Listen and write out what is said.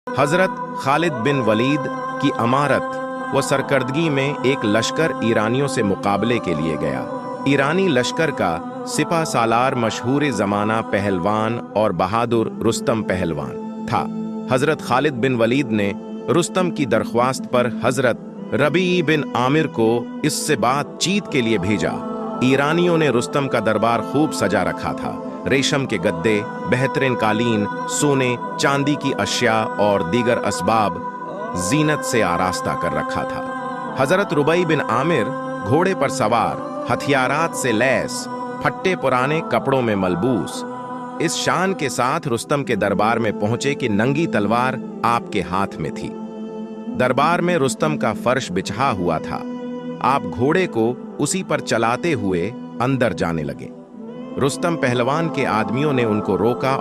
हजरत खालिद बिन वलीद की अमारत व सरकर्दगी में एक लश्कर ईरानियों से मुकाबले के लिए गया। ईरानी लश्कर का सिपा सालार मशहूर ज़माना पहलवान और बहादुर रुस्तम पहलवान था। हजरत खालिद बिन वलीद ने रुस्तम की दरख्वास्त पर हजरत रबी बिन आमिर को इससे बातचीत के लिए भेजा। ईरानियों ने रुस्तम का दरबार खूब सजा रखा था। रेशम के गद्दे, बेहतरीन कालीन, सोने चांदी की अशिया और दीगर असबाब जीनत से आरास्ता कर रखा था। हजरत रुबई बिन आमिर घोड़े पर सवार, हथियारात से लैस, फट्टे पुराने कपड़ों में मलबूस इस शान के साथ रुस्तम के दरबार में पहुंचे कि नंगी तलवार आपके हाथ में थी। दरबार में रुस्तम का फर्श बिछा हुआ था। आप घोड़े को उसी पर चलाते हुए अंदर जाने लगे। रुस्तम पहलवान के आदमियों ने उनको रोका